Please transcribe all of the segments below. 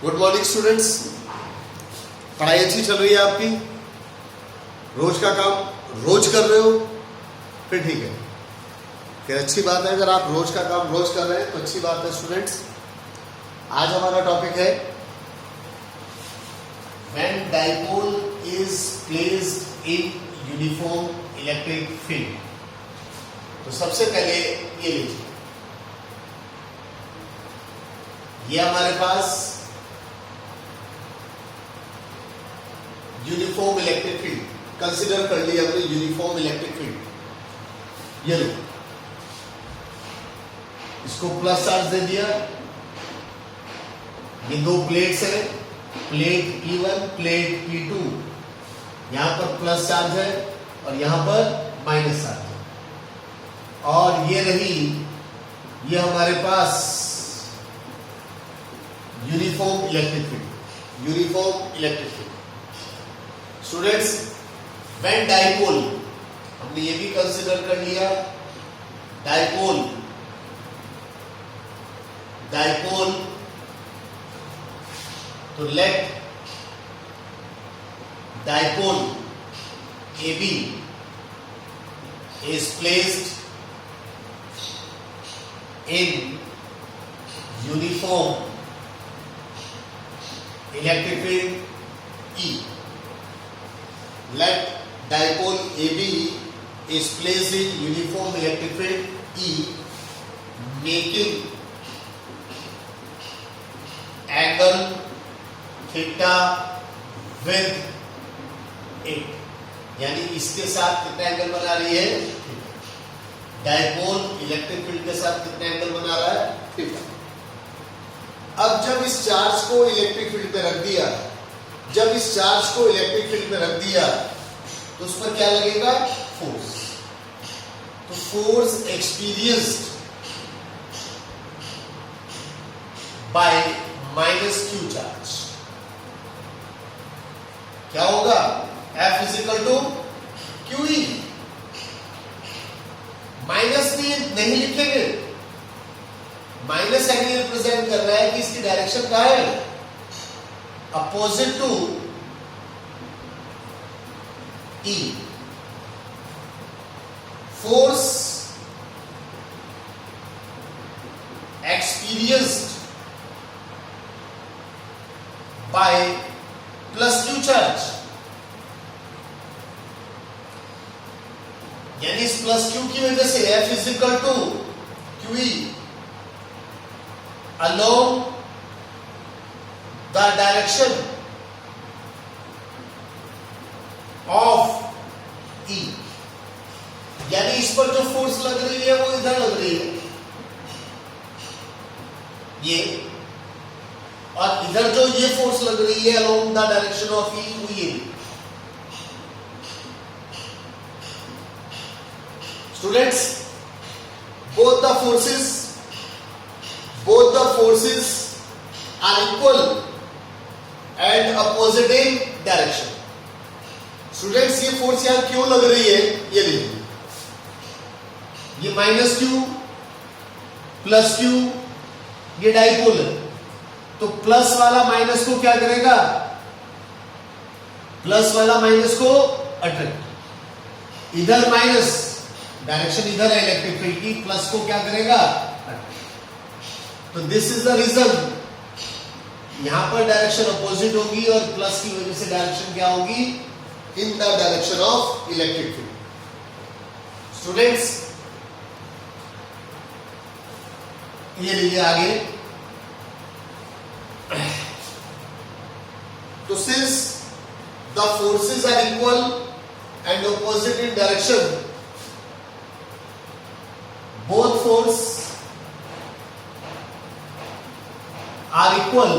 Good morning students. पढ़ाई अच्छी चल रही है आपकी? रोज का काम रोज कर रहे हो? फिर ठीक है, फिर अच्छी बात है। अगर आप रोज का काम रोज कर रहे हैं तो अच्छी बात है स्टूडेंट्स। आज हमारा टॉपिक है when dipole is placed in uniform electric field. तो सबसे पहले ये लीजिए, ये हमारे पास यूनिफॉर्म इलेक्ट्रिक फील्ड कंसिडर कर लिया हमने। यूनिफॉर्म इलेक्ट्रिक फील्ड, ये लो, इसको प्लस चार्ज दे दिया। ये दो प्लेट्स है, प्लेट P1 प्लेट P2, यहां पर प्लस चार्ज है और यहां पर माइनस चार्ज है। और ये रही, ये हमारे पास uniform electric field. Uniform electric field students, when dipole, हमने ये भी कंसिडर कर लिया। डाइपोल तो let dipole AB is placed in uniform electric field E. Let dipole AB is placed in uniform electric field E, making angle theta with it. यानी इसके साथ कितना एंगल बना रही है? डाइपोल इलेक्ट्रिक फील्ड के साथ कितना एंगल बना रहा है? थीटा। अब जब इस चार्ज को इलेक्ट्रिक फील्ड पे रख दिया, जब इस चार्ज को इलेक्ट्रिक फील्ड पे रख दिया तो उस पर क्या लगेगा? फोर्स। तो force experienced by minus Q charge क्या होगा? F is equal to QE। Minus भी नहीं लिखेंगे, माइनस एंगल रिप्रेजेंट कर रहा है कि इसकी डायरेक्शन क्या है? Opposite to E। Force experienced by plus Q charge, यानी इस प्लस क्यू की वजह से F is equal to QE along the direction of E। यानी इस पर जो फोर्स लग रही है वो इधर लग रही है, ये, और इधर जो ये फोर्स लग रही है along the direction of E वो ये। Students, both the forces are equal and opposite in direction. Students, ये फोर्स यहां क्यों लग रही है? ये लीजिए, ये माइनस क्यू प्लस क्यू, ये डाइपोल है, तो प्लस वाला माइनस को क्या करेगा? प्लस वाला माइनस को अट्रैक्ट, इधर माइनस, डायरेक्शन इधर है इलेक्ट्रिक फील्ड की, प्लस को क्या करेगा? तो दिस इज द रीजन, यहां पर डायरेक्शन अपोजिट होगी और प्लस की वजह से डायरेक्शन क्या होगी? In the direction of electric field. Students, ये लीजिए आगे। तो since the forces are equal and opposite in direction, both force are equal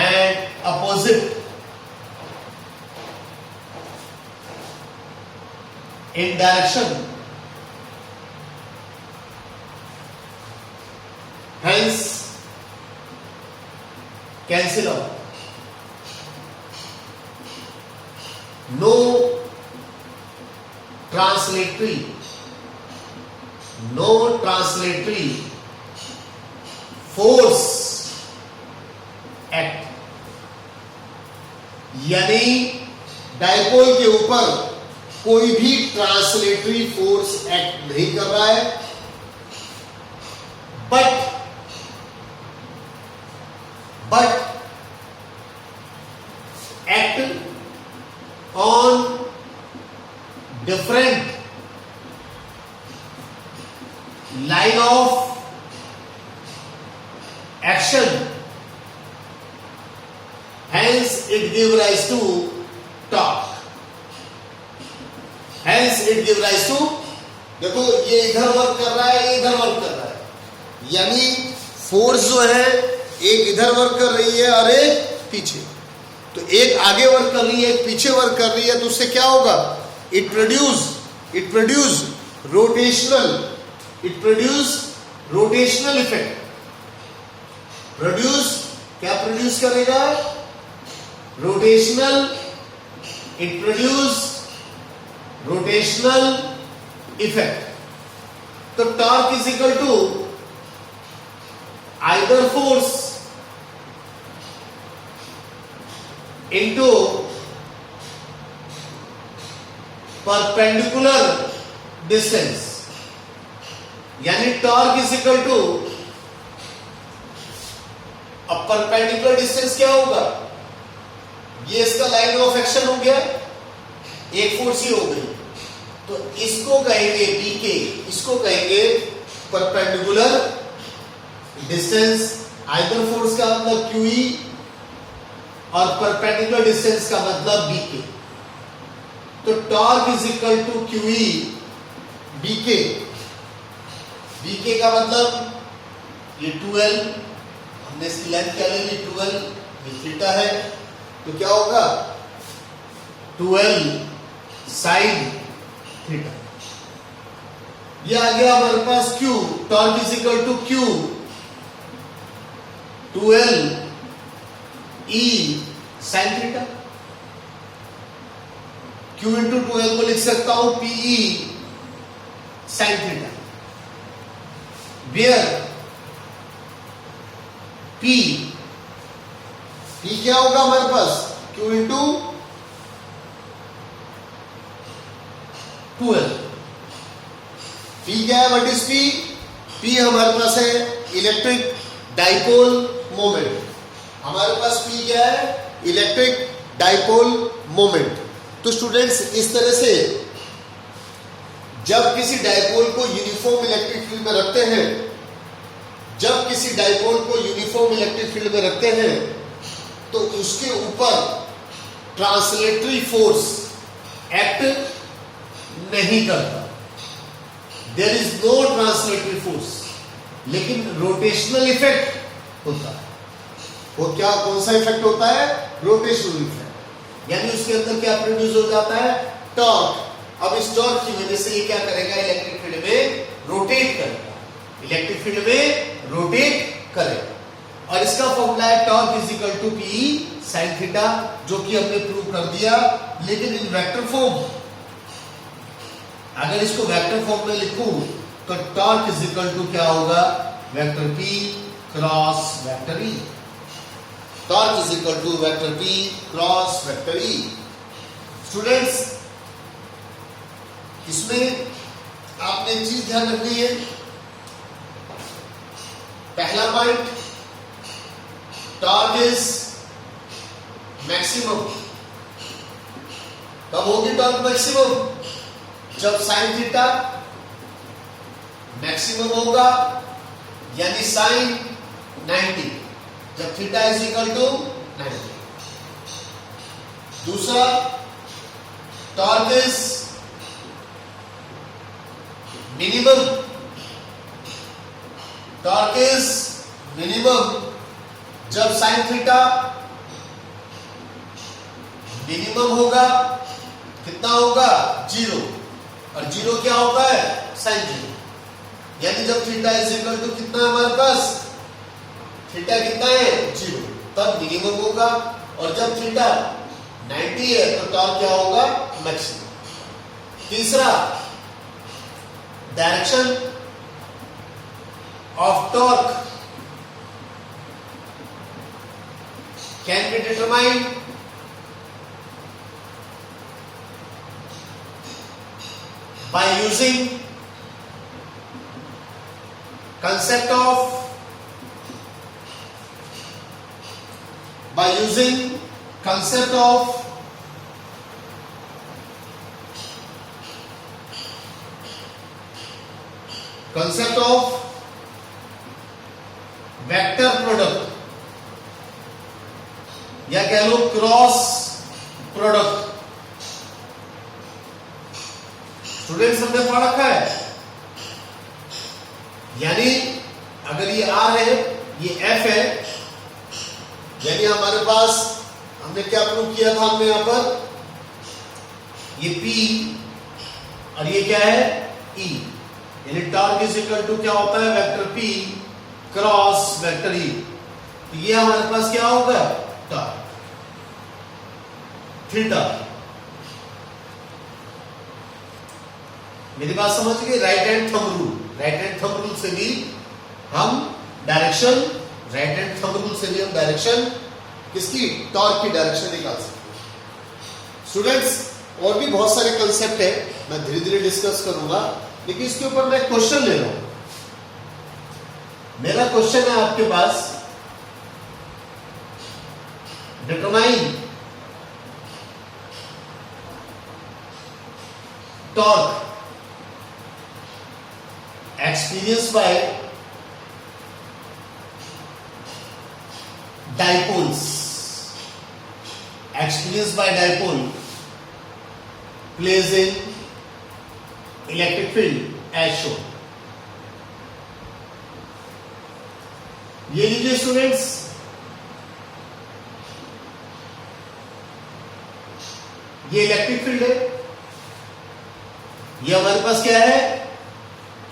and opposite in direction, hence cancel out. No translatory force act, यानी dipole के ऊपर कोई भी translatory force act नहीं कर रहा है, but act on different line of action, hence it give rise to torque, hence it give rise to, देखो ये इधर वर्क कर रहा है, ये इधर वर्क कर रहा है, यानी फोर्स जो है एक इधर वर्क कर रही है और एक पीछे, तो एक आगे वर्क कर रही है, एक पीछे वर्क कर रही है, तो उससे क्या होगा, इट प्रोड्यूस रोटेशनल इफेक्ट, क्या प्रोड्यूस करेगा, रोटेशनल इफेक्ट। तो torque is equal to either force into perpendicular distance, यानी टॉर्क इज इक्वल टू, अब परपेंडिकुलर डिस्टेंस क्या होगा, ये इसका लाइन ऑफ एक्शन हो गया, एक फोर्स ही हो गई, तो इसको कहेंगे बीके, इसको कहेंगे परपेंडिकुलर डिस्टेंस, आइदर फोर्स का मतलब क्यूई और परपेंडिकुलर डिस्टेंस का मतलब बीके, तो torque is equal to QE BK, BK का मतलब ये 2L, हमने इसकी लेंथ क्या ले ली 2L, ये थीटा है, तो क्या होगा 2L साइन थीटा, ये आ गया हमारे पास Q, torque is equal to Q 2L E sine theta, Q into 2L को लिख सकता हूं PE sine theta, where P क्या होगा हमारे पास Q इंटू 2L, P क्या है, व्हाट इज P? P हमारे पास है इलेक्ट्रिक डाइपोल मोमेंट, हमारे पास P क्या है, इलेक्ट्रिक डाइपोल मोमेंट। तो स्टूडेंट्स इस तरह से जब किसी डाइपोल को यूनिफॉर्म इलेक्ट्रिक फील्ड में रखते हैं, तो उसके ऊपर ट्रांसलेटरी फोर्स एक्ट नहीं करता, there is no translatory force, लेकिन रोटेशनल इफेक्ट होता है। वो क्या, कौन सा इफेक्ट होता है, रोटेशनल इफेक्ट, यानी उसके अंदर क्या प्रोड्यूस हो जाता है, टॉर्क। अब इस टॉर्क की वजह से ये क्या करेगा, इलेक्ट्रिक फील्ड में रोटेट करेगा, और इसका फॉर्मूला है torque is equal to P sine theta, जो कि हमने प्रूव कर दिया। लेकिन इन वेक्टर फॉर्म, अगर इसको वेक्टर फॉर्म में लिखूं तो टॉर्क इज इक्वल टू क्या होगा, vector P cross vector E, torque is equal to vector P cross vector E. Students इसमें आपने एक चीज ध्यान रखनी है, पहला पॉइंट, टॉर्क इज मैक्सिमम, कब होगी टॉर्क मैक्सिमम, जब साइन थीटा मैक्सिमम होगा, यानी साइन 90, जब थीटा इज इक्वल टू 90। दूसरा, टॉर्क इज मिनिमम, जब साइन थीटा मिनिमम होगा, कितना होगा, 0, और 0 क्या होता है, साइन 0, यानी जब थीटा इज इक्वल टू कितना है हमारे पास, थीटा कितना है 0, तब मिनिमम होगा, और जब थीटा 90 है तो टॉर्क क्या होगा, मैक्सिमम। तीसरा, direction of torque can be determined by using concept of vector product या कह लो क्रॉस प्रोडक्ट। स्टूडेंट्स हमने पढ़ रखा है, यानी अगर ये R है, ये F है, यानी हमारे पास हमने क्या प्रूव किया था हमने यहां पर, ये P और ये क्या है E, यानी टॉर्क इज इक्वल टू क्या होता है vector P cross vector E। तो ये हमारे पास क्या होगा टॉर्क थीटा। मेरी बात समझ गए? Right hand thumb rule, right hand thumb rule से भी हम direction, right hand thumb rule से भी हम डायरेक्शन किसकी, टॉर्क की डायरेक्शन निकाल सकते हैं। स्टूडेंट्स और भी बहुत सारे कंसेप्ट है, मैं धीरे धीरे डिस्कस करूंगा, लेकिन इसके ऊपर मैं क्वेश्चन ले रहा हूं। मेरा क्वेश्चन है आपके पास, determine torque experienced by dipoles, experienced by dipole plays in electric field as shown। ये लीजिए स्टूडेंट्स, ये इलेक्ट्रिक फील्ड है, ये हमारे पास क्या है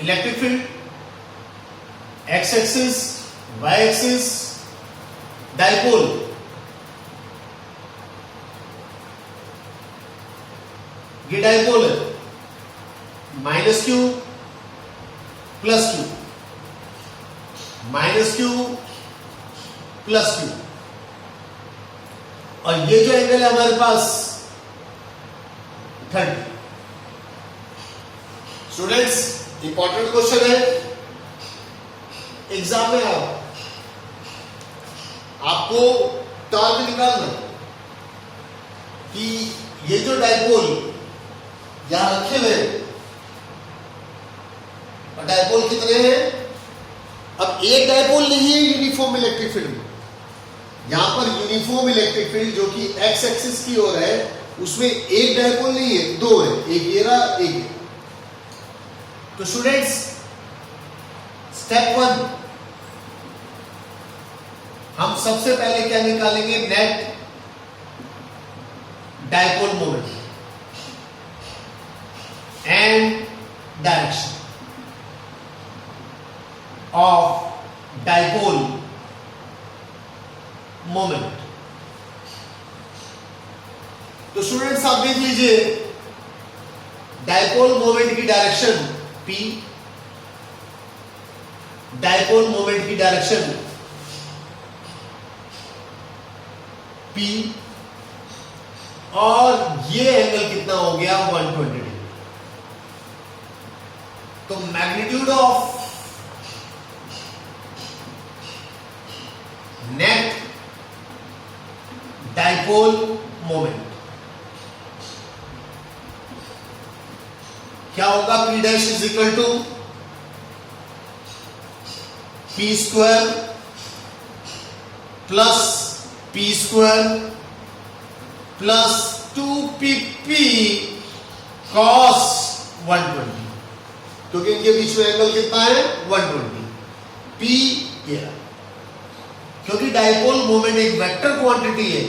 electric field, X axis Y axis dipole, ये डाइपोल है, minus Q plus Q, minus Q plus Q, और ये जो एंगल है हमारे पास 30। स्टूडेंट्स इंपॉर्टेंट क्वेश्चन है, एग्जाम में आपको टॉर्क निकालना कि ये जो डाइपोल यहां रखे हुए, और डाइपोल कितने हैं, अब एक डाइपोल नहीं है यूनिफॉर्म इलेक्ट्रिक फील्ड में, यहां पर यूनिफॉर्म इलेक्ट्रिक फील्ड जो कि एक्स एक्सिस की ओर है, उसमें एक डाइपोल नहीं है, दो है, एक ये रहा एक ये। तो स्टूडेंट्स स्टेप 1 हम सबसे पहले क्या निकालेंगे, net dipole moment and direction of dipole moment. तो स्टूडेंट्स आप देख लीजिए, डाइपोल मोमेंट की डायरेक्शन P, डाइपोल मोमेंट की डायरेक्शन P, और ये एंगल कितना हो गया 120 डिग्री। तो magnitude of net dipole moment क्या होगा, P dash is equal to P square plus P square plus 2PP cos 120, क्योंकि इनके बीच में एंगल कितना है 120। P ये, क्योंकि डाइपोल मोमेंट एक वेक्टर क्वांटिटी है,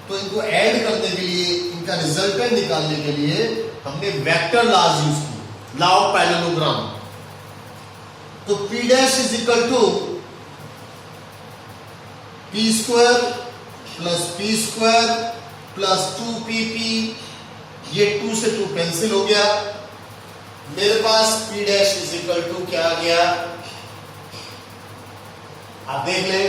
तो इनको ऐड करने के लिए, इनका रिजल्टेंट निकालने के लिए हमने वेक्टर लॉज यूज किया, लॉ ऑफ पैरेललोग्राम। तो P dash is equal to P square plus P square plus 2PP, ये 2 से 2 कैंसिल हो गया, मेरे पास P dash is equal to क्या आ गया, आप देख ले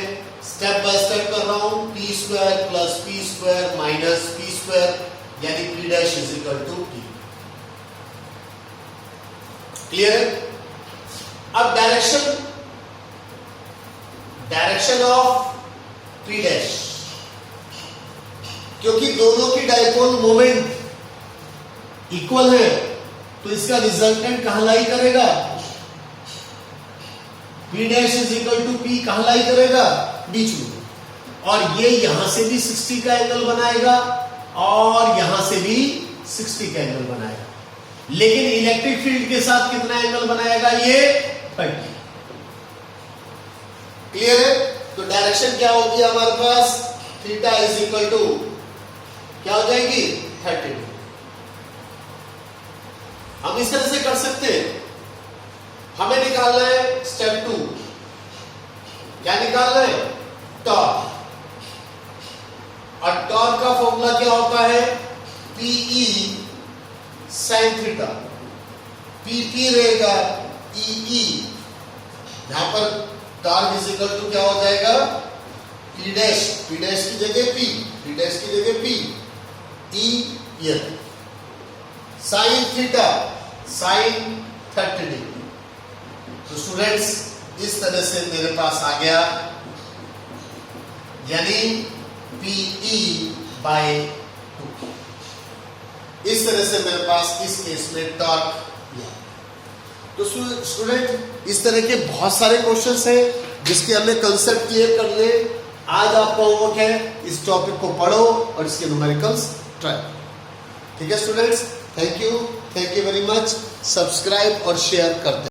स्टेप बाय स्टेप कर रहा हूं, P square plus P square minus P square यानी P dash is equal to T. Clear है? अब डायरेक्शन ऑफ पी डैश, क्योंकि दोनों की डाइपोल मोमेंट इक्वल है तो इसका रिजल्टेंट कहां लाई करेगा? P dash is equal to P कहां लाई करेगा? बीच में। और ये यहां से भी 60 का एंगल बनाएगा और यहां से भी 60 का एंगल बनाएगा, लेकिन इलेक्ट्रिक फील्ड के साथ कितना एंगल बनाएगा? ये 30। क्लियर है? तो डायरेक्शन क्या होगी हमारे पास? थीटा इज इक्वल टू क्या हो जाएगी? 30। हम इस तरह से कर सकते हैं। हमें निकालना है स्टेप 2, क्या निकालना है? टॉर्क। और टॉर्क का फॉर्मूला क्या होता है? PE sin थीटा, PP रहेगा EE, यहां पर टॉर्क इज इक्वल टू क्या हो जाएगा? P डैश की जगह P, P डैश की जगह P, E ये साइन थीटा साइन 30 डिग्री। तो स्टूडेंट्स इस तरह से मेरे पास आ गया, यानी PE बाय 2। इस तरह से मेरे पास इस केस में टॉर्क दिया। तो स्टूडेंट इस तरह के बहुत सारे क्वेश्चंस हैं जिसके हमने कंसेप्ट क्लियर कर लिए। आज आपका होमवर्क है इस टॉपिक को पढ़ो और इसके न्यूमेरिकल्स ट्राई। ठीक है students, thank you very much. Subscribe और शेयर करते